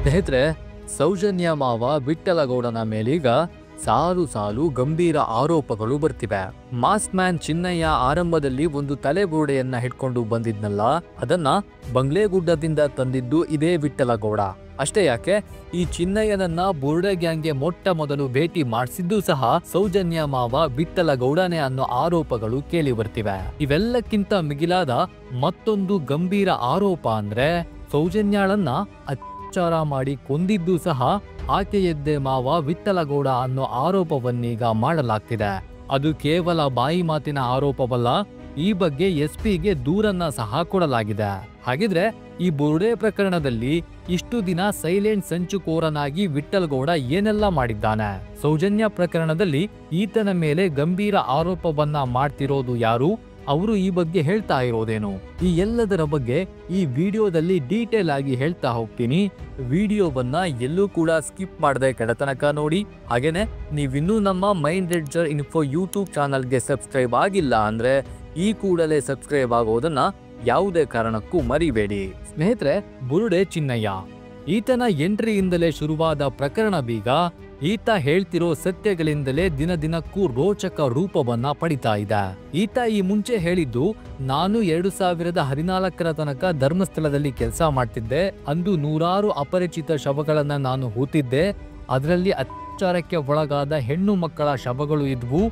ಸ್ನೇಹಿತರೆ, ಸೌಜನ್ಯ ಮಾವ ವಿಠ್ಠಲಗೌಡನ ಮೇಲೀಗ ಸಾಲು ಸಾಲು ಗಂಭೀರ ಆರೋಪಗಳು ಬರ್ತಿವೆ. ಮಾಸ್ಕ್ ಮ್ಯಾನ್ ಚಿನ್ನಯ್ಯ ಆರಂಭದಲ್ಲಿ ಒಂದು ತಲೆಬುರುಡೆಯನ್ನ ಹಿಡ್ಕೊಂಡು ಬಂದಿದ್ನಲ್ಲ, ಅದನ್ನ ಬಂಗ್ಲೆಗುಡ್ಡದಿಂದ ತಂದಿದ್ದು ಇದೇ ವಿಠ್ಠಲಗೌಡ. ಅಷ್ಟೇ ಯಾಕೆ, ಈ ಚಿನ್ನಯ್ಯನನ್ನ ಬುರುಡೆ ಗ್ಯಾಂಗ್ಗೆ ಮೊಟ್ಟ ಮೊದಲು ಭೇಟಿ ಮಾಡಿಸಿದ್ದು ಸಹ ಸೌಜನ್ಯ ಮಾವ ವಿಠ್ಠಲಗೌಡನೇ ಅನ್ನೋ ಆರೋಪಗಳು ಕೇಳಿ ಬರ್ತಿವೆ. ಇವೆಲ್ಲಕ್ಕಿಂತ ಮಿಗಿಲಾದ ಮತ್ತೊಂದು ಗಂಭೀರ ಆರೋಪ ಅಂದ್ರೆ, ಸೌಜನ್ಯಾಳನ್ನ ಅತ್ಯಾಚಾರ ಮಾಡಿ ಕೊಂದಿದ್ದು ಸಹ ಆಕೆಯದ್ದೇ ಮಾವ ವಿಠ್ಠಲಗೌಡ ಅನ್ನೋ ಆರೋಪವನ್ನೀಗ ಮಾಡಲಾಗ್ತಿದೆ. ಅದು ಕೇವಲ ಬಾಯಿ ಮಾತಿನ ಆರೋಪವಲ್ಲ, ಈ ಬಗ್ಗೆ ಎಸ್ಪಿಗೆ ದೂರನ್ನ ಸಹ ಕೊಡಲಾಗಿದೆ. ಹಾಗಿದ್ರೆ ಈ ಬುರುಡೆ ಪ್ರಕರಣದಲ್ಲಿ ಇಷ್ಟು ದಿನ ಸೈಲೆಂಟ್ ಸಂಚುಕೋರನಾಗಿ ವಿಠ್ಠಲಗೌಡ ಏನೆಲ್ಲ ಮಾಡಿದ್ದಾನೆ? ಸೌಜನ್ಯ ಪ್ರಕರಣದಲ್ಲಿ ಈತನ ಮೇಲೆ ಗಂಭೀರ ಆರೋಪವನ್ನ ಮಾಡ್ತಿರೋದು ಯಾರು? ಅವರು ಈ ಬಗ್ಗೆ ಹೇಳ್ತಾ ಇರೋದೇನು? ಈ ಎಲ್ಲದರ ಬಗ್ಗೆ ಈ ವಿಡಿಯೋದಲ್ಲಿ ಡೀಟೇಲ್ ಆಗಿ ಹೇಳ್ತಾ ಹೋಗ್ತೀನಿ. ವಿಡಿಯೋವನ್ನ ಎಲ್ಲೂ ಕೂಡ ಸ್ಕಿಪ್ ಮಾಡದೆ ಕಡೆತನಕ ನೋಡಿ. ಹಾಗೇನೆ ನೀವಿನ್ನೂ ನಮ್ಮ ಮೈಂಡ್ ರೆಡ್ಜರ್ ಇನ್ಫೋ ಯೂಟ್ಯೂಬ್ ಚಾನಲ್ಗೆ ಸಬ್ಸ್ಕ್ರೈಬ್ ಆಗಿಲ್ಲ ಅಂದ್ರೆ ಈ ಕೂಡಲೇ ಸಬ್ಸ್ಕ್ರೈಬ್ ಆಗೋದನ್ನ ಯಾವುದೇ ಕಾರಣಕ್ಕೂ ಮರಿಬೇಡಿ. ಸ್ನೇಹಿತರೆ, ಬುರುಡೆ ಚಿನ್ನಯ್ಯ ಈತನ ಎಂಟ್ರಿಯಿಂದಲೇ ಶುರುವಾದ ಪ್ರಕರಣ ಬೀಗ ಈತ ಹೇಳ್ತಿರೋ ಸತ್ಯಗಳಿಂದಲೇ ದಿನ ದಿನಕ್ಕೂ ರೋಚಕ ರೂಪವನ್ನ ಪಡಿತಾ ಇದೆ. ಈತ ಈ ಮುಂಚೆ ಹೇಳಿದ್ದು, ನಾನು 2014 ತನಕ ಧರ್ಮಸ್ಥಳದಲ್ಲಿ ಕೆಲಸ ಮಾಡ್ತಿದ್ದೆ. ಅಂದು ನೂರಾರು ಅಪರಿಚಿತ ಶವಗಳನ್ನ ನಾನು ಹೂತಿದ್ದೆ. ಅದರಲ್ಲಿ ಅತ್ಯಾಚಾರಕ್ಕೆ ಒಳಗಾದ ಹೆಣ್ಣು ಮಕ್ಕಳ ಶವಗಳು ಇದ್ವು.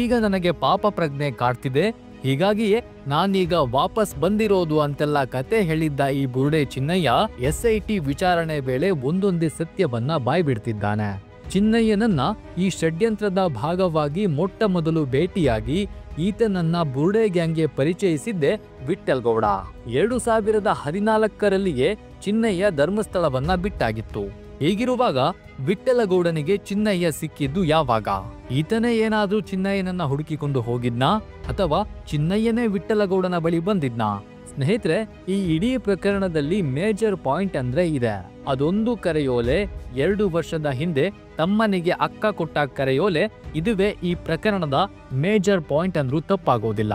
ಈಗ ನನಗೆ ಪಾಪ ಪ್ರಜ್ಞೆ ಕಾಡ್ತಿದೆ. ಹೀಗಾಗಿಯೇ ನಾನೀಗ ವಾಪಸ್ ಬಂದಿರೋದು ಅಂತೆಲ್ಲ ಕತೆ ಹೇಳಿದ್ದ ಈ ಬುರುಡೆ ಚಿನ್ನಯ್ಯ SIT ವಿಚಾರಣೆ ವೇಳೆ ಒಂದೊಂದೇ ಸತ್ಯವನ್ನ ಬಾಯ್ಬಿಡ್ತಿದ್ದಾನೆ. ಚಿನ್ನಯ್ಯನನ್ನ ಈ ಷಡ್ಯಂತ್ರದ ಭಾಗವಾಗಿ ಮೊಟ್ಟ ಮೊದಲು ಭೇಟಿಯಾಗಿ ಈತನನ್ನ ಬುರುಡೆ ಗ್ಯಾಂಗ್ಗೆ ಪರಿಚಯಿಸಿದ್ದೆ ವಿಠ್ಠಲಗೌಡ. 2014ರಲ್ಲಿಯೇ ಚಿನ್ನಯ್ಯ ಧರ್ಮಸ್ಥಳವನ್ನ ಬಿಟ್ಟಾಗಿತ್ತು. ಹೀಗಿರುವಾಗ ವಿಠ್ಠಲಗೌಡನಿಗೆ ಚಿನ್ನಯ್ಯ ಸಿಕ್ಕಿದ್ದು ಯಾವಾಗ? ಈತನೇ ಏನಾದ್ರೂ ಚಿನ್ನಯ್ಯನನ್ನ ಹುಡುಕಿಕೊಂಡು ಹೋಗಿದ್ನಾ, ಅಥವಾ ಚಿನ್ನಯ್ಯನೇ ವಿಠ್ಠಲಗೌಡನ ಬಳಿ ಬಂದಿದ್ನಾ? ಸ್ನೇಹಿತರೆ, ಈ ಇಡೀ ಪ್ರಕರಣದಲ್ಲಿ ಮೇಜರ್ ಪಾಯಿಂಟ್ ಅಂದ್ರೆ ಇದೆ. ಅದೊಂದು ಕರೆಯೋಲೆ 2 ವರ್ಷದ ಹಿಂದೆ ತಮ್ಮನಿಗೆ ಅಕ್ಕ ಕೊಟ್ಟ ಕರೆಯೋಲೆ. ಇದುವೇ ಈ ಪ್ರಕರಣದ ಮೇಜರ್ ಪಾಯಿಂಟ್ ಅಂದ್ರೂ ತಪ್ಪಾಗೋದಿಲ್ಲ.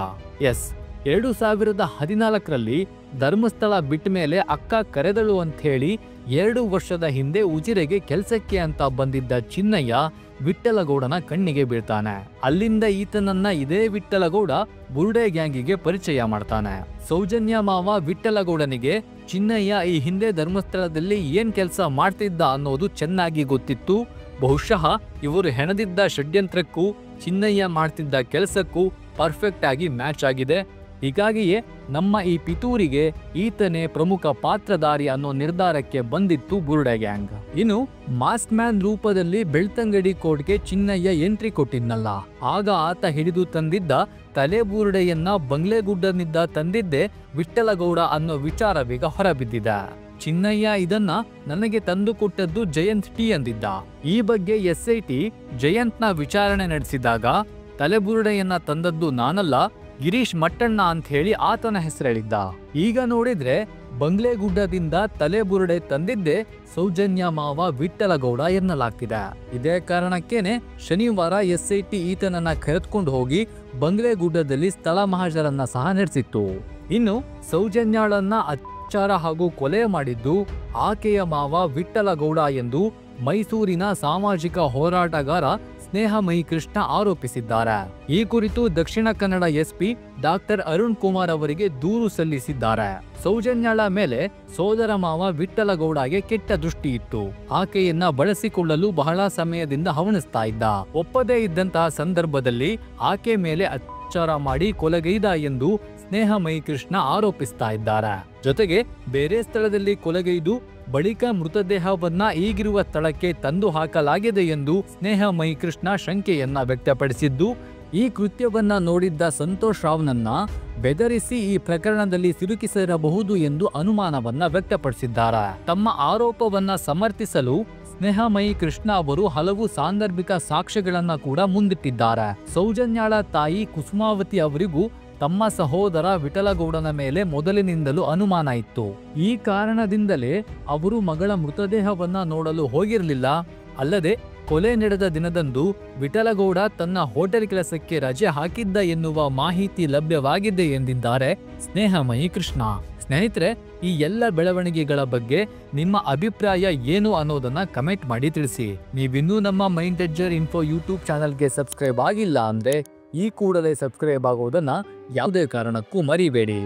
ಎಸ್, 2014ರಲ್ಲಿ ಧರ್ಮಸ್ಥಳ ಬಿಟ್ಟ ಮೇಲೆ ಅಕ್ಕ ಕರೆದಳು ಅಂತ ಹೇಳಿ 2 ವರ್ಷದ ಹಿಂದೆ ಉಜಿರೆಗೆ ಕೆಲಸಕ್ಕೆ ಅಂತ ಬಂದಿದ್ದ ಚಿನ್ನಯ್ಯ ವಿಠ್ಠಲಗೌಡನ ಕಣ್ಣಿಗೆ ಬೀಳ್ತಾನೆ. ಅಲ್ಲಿಂದ ಈತನನ್ನ ಇದೇ ವಿಠ್ಠಲಗೌಡ ಬುರುಡೆ ಗ್ಯಾಂಗಿಗೆ ಪರಿಚಯ ಮಾಡ್ತಾನೆ. ಸೌಜನ್ಯ ಮಾವ ವಿಠ್ಠಲಗೌಡನಿಗೆ ಚಿನ್ನಯ್ಯ ಈ ಹಿಂದೆ ಧರ್ಮಸ್ಥಳದಲ್ಲಿ ಏನ್ ಕೆಲಸ ಮಾಡ್ತಿದ್ದ ಅನ್ನೋದು ಚೆನ್ನಾಗಿ ಗೊತ್ತಿತ್ತು. ಬಹುಶಃ ಇವರು ಹೆಣದಿದ್ದ ಷಡ್ಯಂತ್ರಕ್ಕೂ ಚಿನ್ನಯ್ಯ ಮಾಡ್ತಿದ್ದ ಕೆಲಸಕ್ಕೂ ಪರ್ಫೆಕ್ಟ್ ಆಗಿ ಮ್ಯಾಚ್ ಆಗಿದೆ. ಹೀಗಾಗಿಯೇ ನಮ್ಮ ಈ ಪಿತೂರಿಗೆ ಈತನೇ ಪ್ರಮುಖ ಪಾತ್ರಧಾರಿ ಅನ್ನೋ ನಿರ್ಧಾರಕ್ಕೆ ಬಂದಿತ್ತು ಬುರುಡೆ ಗ್ಯಾಂಗ್. ಇನ್ನು ಮಾಸ್ಕ್ ಮ್ಯಾನ್ ರೂಪದಲ್ಲಿ ಬೆಳ್ತಂಗಡಿ ಕೋರ್ಟ್ಗೆ ಚಿನ್ನಯ್ಯ ಎಂಟ್ರಿ ಕೊಟ್ಟಿದ್ನಲ್ಲ, ಆಗ ಆತ ಹಿಡಿದು ತಂದಿದ್ದ ತಲೆಬುರುಡೆಯನ್ನ ಬಂಗ್ಲೆಗುಡ್ಡನಿಂದ ತಂದಿದ್ದೆ ವಿಠ್ಠಲಗೌಡ ಅನ್ನೋ ವಿಚಾರವೀಗ ಹೊರಬಿದ್ದಿದೆ. ಚಿನ್ನಯ್ಯ ಇದನ್ನ ನನಗೆ ತಂದು ಕೊಟ್ಟದ್ದು ಜಯಂತ್ ಟಿ ಅಂದಿದ್ದ. ಈ ಬಗ್ಗೆ SIT ಜಯಂತ್ನ ವಿಚಾರಣೆ ನಡೆಸಿದಾಗ ತಲೆಬುರುಡೆಯನ್ನ ತಂದದ್ದು ನಾನಲ್ಲ, ಗಿರೀಶ್ ಮಟ್ಟಣ್ಣ ಅಂತ ಹೇಳಿ ಆತನ ಹೆಸರೇಳಿದ್ದ. ಈಗ ನೋಡಿದ್ರೆ ಬಂಗ್ಲೆಗುಡ್ಡದಿಂದ ತಲೆಬುರುಡೆ ತಂದಿದ್ದೆ ಸೌಜನ್ಯ ಮಾವ ವಿಠ್ಠಲಗೌಡ ಎನ್ನಲಾಗ್ತಿದೆ. ಇದೇ ಕಾರಣಕ್ಕೇನೆ ಶನಿವಾರ SIT ಈತನನ್ನ ಕರೆದುಕೊಂಡು ಹೋಗಿ ಬಂಗ್ಲೆಗುಡ್ಡದಲ್ಲಿ ಸ್ಥಳ ಮಹಾಜರನ್ನ ಸಹ ನಡೆಸಿತ್ತು. ಇನ್ನು ಸೌಜನ್ಯಾಳನ್ನ ಅತ್ಯಾಚಾರ ಹಾಗೂ ಕೊಲೆ ಮಾಡಿದ್ದು ಆಕೆಯ ಮಾವ ವಿಠ್ಠಲಗೌಡ ಎಂದು ಮೈಸೂರಿನ ಸಾಮಾಜಿಕ ಹೋರಾಟಗಾರ ಸ್ನೇಹಮಯಿ ಕೃಷ್ಣ ಆರೋಪಿಸಿದ್ದಾರೆ. ಈ ಕುರಿತು ದಕ್ಷಿಣ ಕನ್ನಡ SP ಡಾಕ್ಟರ್ ಅರುಣ್ ಕುಮಾರ್ ಅವರಿಗೆ ದೂರು ಸಲ್ಲಿಸಿದ್ದಾರೆ. ಸೌಜನ್ಯಾಳ ಮೇಲೆ ಸೋದರ ಮಾವ ವಿಠ್ಠಲಗೌಡಗೆ ಕೆಟ್ಟ ದೃಷ್ಟಿ ಇತ್ತು. ಆಕೆಯನ್ನ ಬಳಸಿಕೊಳ್ಳಲು ಬಹಳ ಸಮಯದಿಂದ ಹವಣಿಸ್ತಾ ಇದ್ದ. ಒಪ್ಪದೇ ಇದ್ದಂತಹ ಸಂದರ್ಭದಲ್ಲಿ ಆಕೆ ಮೇಲೆ ಅತ್ಯಾಚಾರ ಮಾಡಿ ಕೊಲೆಗೈದ ಎಂದು ಸ್ನೇಹಮಯಿ ಕೃಷ್ಣ ಆರೋಪಿಸ್ತಾ ಇದ್ದಾರೆ. ಜೊತೆಗೆ ಬೇರೆ ಸ್ಥಳದಲ್ಲಿ ಕೊಲೆಗೈದು ಬಳಿಕ ಮೃತದೇಹವನ್ನ ಈಗಿರುವ ಸ್ಥಳಕ್ಕೆ ತಂದು ಹಾಕಲಾಗಿದೆ ಎಂದು ಸ್ನೇಹಮಯಿ ಕೃಷ್ಣ ಶಂಕೆಯನ್ನ ವ್ಯಕ್ತಪಡಿಸಿದ್ದು, ಈ ಕೃತ್ಯವನ್ನ ನೋಡಿದ್ದ ಸಂತೋಷ್ ರಾವ್ನನ್ನ ಬೆದರಿಸಿ ಈ ಪ್ರಕರಣದಲ್ಲಿ ಸಿಲುಕಿಸಿರಬಹುದು ಎಂದು ಅನುಮಾನವನ್ನ ವ್ಯಕ್ತಪಡಿಸಿದ್ದಾರೆ. ತಮ್ಮ ಆರೋಪವನ್ನ ಸಮರ್ಥಿಸಲು ಸ್ನೇಹಮಯಿ ಕೃಷ್ಣ ಅವರು ಹಲವು ಸಾಂದರ್ಭಿಕ ಸಾಕ್ಷ್ಯಗಳನ್ನ ಕೂಡ ಮುಂದಿಟ್ಟಿದ್ದಾರೆ. ಸೌಜನ್ಯಾಳ ತಾಯಿ ಕುಸುಮಾವತಿ ಅವರಿಗೂ ತಮ್ಮ ಸಹೋದರ ವಿಠಲಗೌಡನ ಮೇಲೆ ಮೊದಲಿನಿಂದಲೂ ಅನುಮಾನ ಇತ್ತು. ಈ ಕಾರಣದಿಂದಲೇ ಅವರು ಮಗಳ ಮೃತದೇಹವನ್ನ ನೋಡಲು ಹೋಗಿರಲಿಲ್ಲ. ಅಲ್ಲದೆ ಕೊಲೆ ನಡೆದ ದಿನದಂದು ವಿಠಲಗೌಡ ತನ್ನ ಹೋಟೆಲ್ ಕೆಲಸಕ್ಕೆ ರಜೆ ಹಾಕಿದ್ದ ಎನ್ನುವ ಮಾಹಿತಿ ಲಭ್ಯವಾಗಿದೆ ಎಂದಿದ್ದಾರೆ ಸ್ನೇಹಮಯಿ ಕೃಷ್ಣ. ಸ್ನೇಹಿತರೆ, ಈ ಎಲ್ಲ ಬೆಳವಣಿಗೆಗಳ ಬಗ್ಗೆ ನಿಮ್ಮ ಅಭಿಪ್ರಾಯ ಏನು ಅನ್ನೋದನ್ನ ಕಮೆಂಟ್ ಮಾಡಿ ತಿಳಿಸಿ. ನೀವಿನ್ನೂ ನಮ್ಮ ಮೈಂಡ್ ಇನ್ಫೋ ಯೂಟ್ಯೂಬ್ ಚಾನಲ್ಗೆ ಸಬ್ಸ್ಕ್ರೈಬ್ ಆಗಿಲ್ಲ ಅಂದ್ರೆ ಈ ಕೂಡಲೇ ಸಬ್ಸ್ಕ್ರೈಬ್ ಆಗೋದನ್ನ ಯಾವುದೇ ಕಾರಣಕ್ಕೂ ಮರಿಬೇಡಿ.